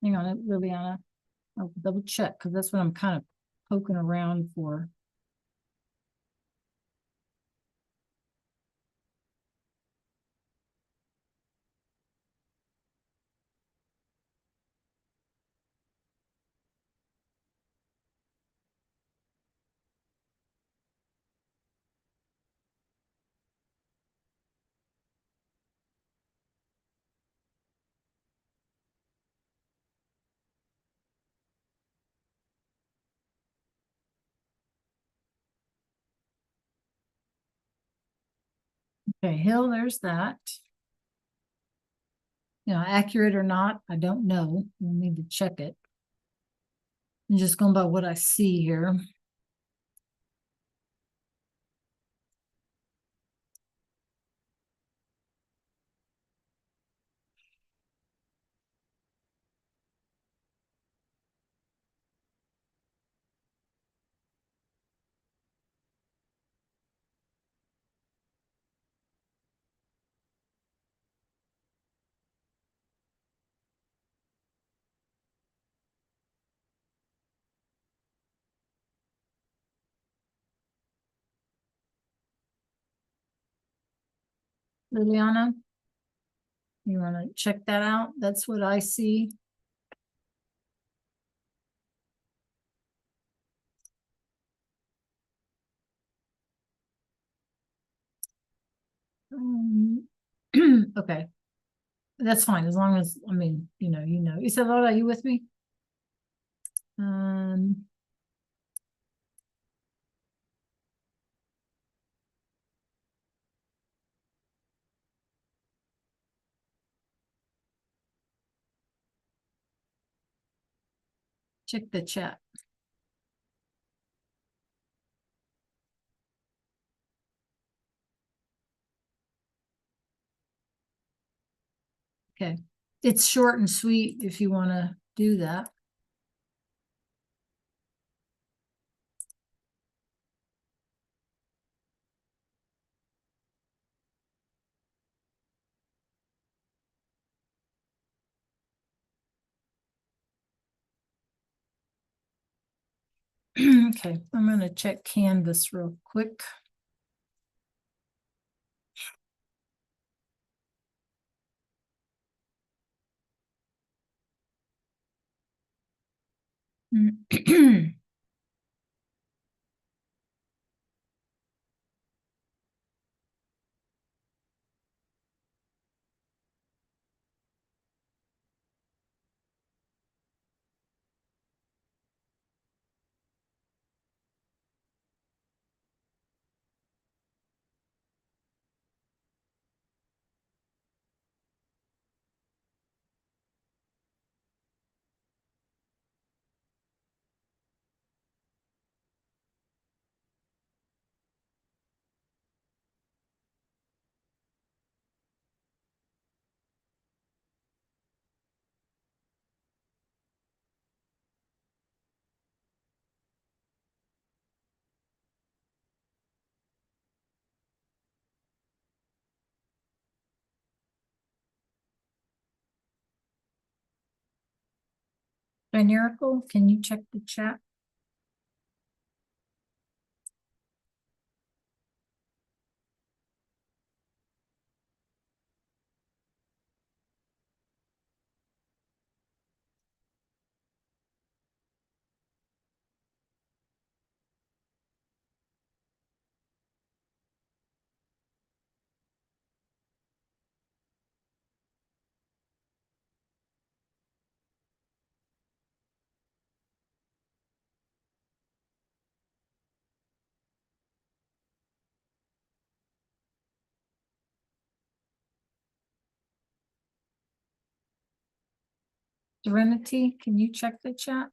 Hang on, Liliana. I'll double check because that's what I'm kind of poking around for. Okay, Hill, there's that. Accurate or not, I don't know. We'll need to check it. I'm just going by what I see here. Liliana, you want to check that out? That's what I see. Okay, that's fine as long as I mean, you know. Isabella, are you with me? Check the chat. Okay, it's short and sweet if you want to do that. Okay, I'm going to check Canvas real quick. Miracle, can you check the chat? Serenity, can you check the chat?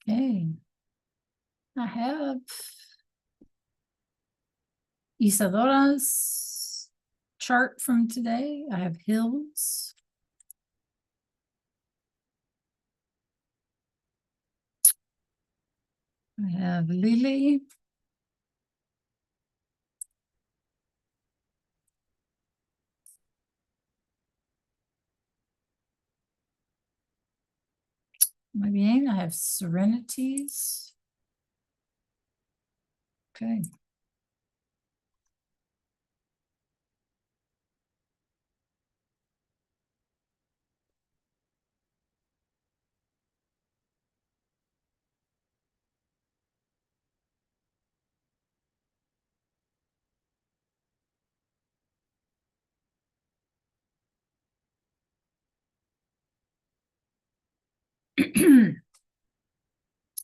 Okay. I have Isadora's chart from today. I have Hills. I have Lily. Muy bien. I have Serenities. Okay.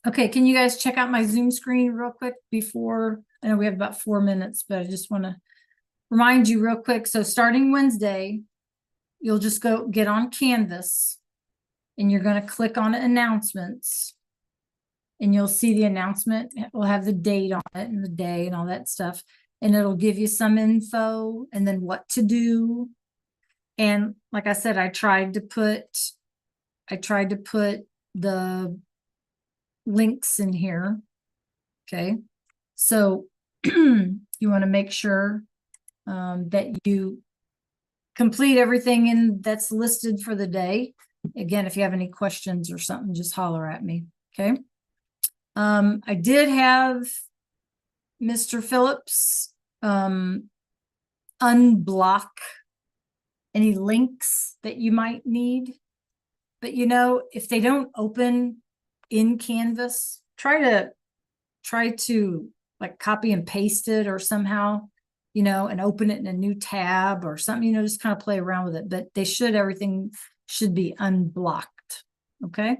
Okay, can you guys check out my Zoom screen real quick before, I know we have about 4 minutes, but I just want to remind you real quick. So starting Wednesday, you'll just go get on Canvas and you're going to click on announcements and you'll see the announcement. It will have the date on it and the day and all that stuff. And it'll give you some info and then what to do. And like I said, I tried to put the links in here. Okay. So you want to make sure that you complete everything in that's listed for the day. Again, if you have any questions or something, just holler at me. Okay. I did have Mr. Phillips unblock any links that you might need. But you know, if they don't open in Canvas, try to like copy and paste it or somehow, you know, and open it in a new tab or something, you know, just kind of play around with it. But everything should be unblocked. Okay.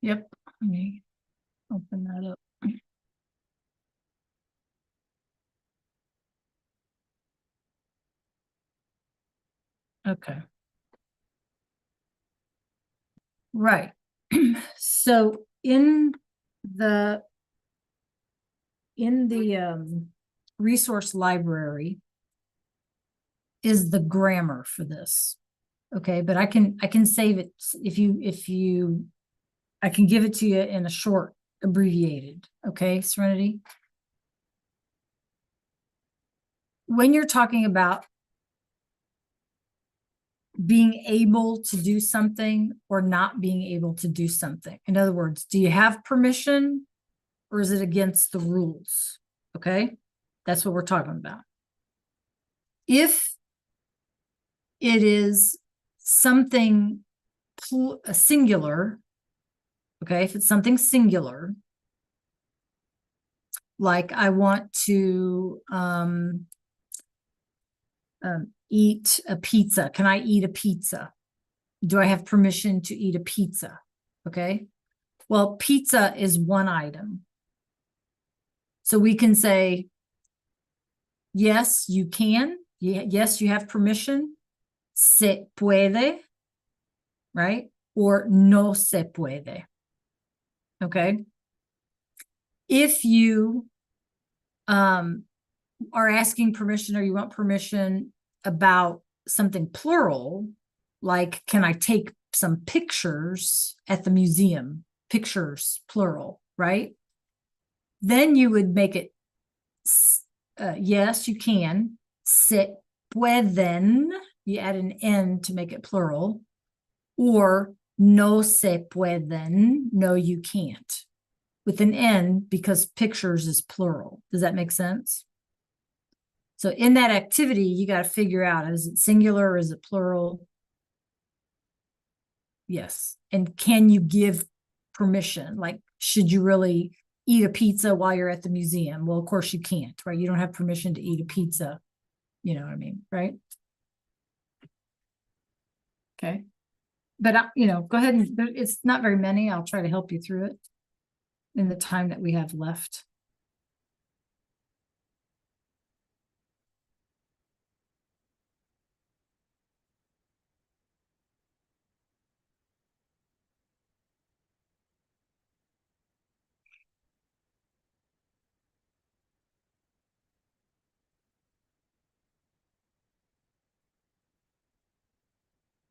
Yep. Let me open that up. Okay. Right. So in the resource library is the grammar for this. Okay, but I can save it if you I can give it to you in a short abbreviated. Okay, Serenity. When you're talking about being able to do something or not being able to do something, in other words, do you have permission or is it against the rules? Okay, that's what we're talking about. If it is something singular, okay, if it's something singular, like I want to eat a pizza. Can I eat a pizza? Do I have permission to eat a pizza? Okay. Well, pizza is one item. So we can say, yes, you can. Yes, you have permission. Se puede, right? Or no se puede. Okay. If you are asking permission or you want permission about something plural, like, can I take some pictures at the museum? Pictures, plural, right? Then you would make it, yes, you can. Se pueden, you add an N to make it plural. Or no se pueden, no, you can't. With an N because pictures is plural. Does that make sense? So in that activity, you got to figure out, is it singular or is it plural? Yes. And can you give permission? Like, should you really eat a pizza while you're at the museum? Well, of course you can't, right? You don't have permission to eat a pizza. You know what I mean, right? Okay. But, go ahead and it's not very many. I'll try to help you through it in the time that we have left.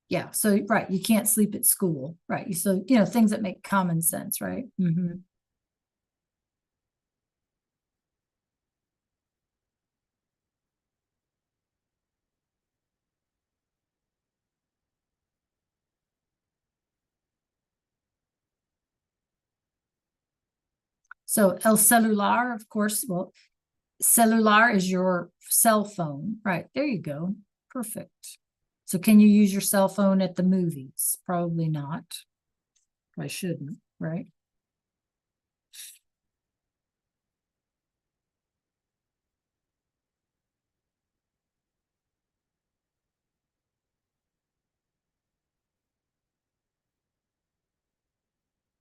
Yeah, so, right, you can't sleep at school, right? So, things that make common sense, right? Mm-hmm. So el celular, of course, well, celular is your cell phone, right? There you go. Perfect. So can you use your cell phone at the movies? Probably not. I shouldn't, right?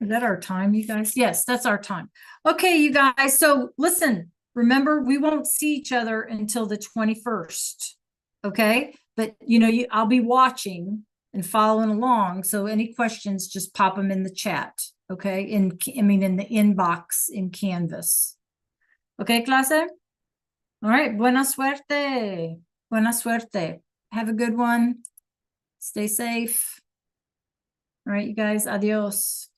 Is that our time, you guys? Yes, that's our time. Okay, you guys. So listen, remember, we won't see each other until the 21st. Okay. But I'll be watching and following along. So any questions, just pop them in the chat. Okay. In the inbox in Canvas. Okay, clase? All right. Buena suerte. Buena suerte. Have a good one. Stay safe. All right, you guys. Adios.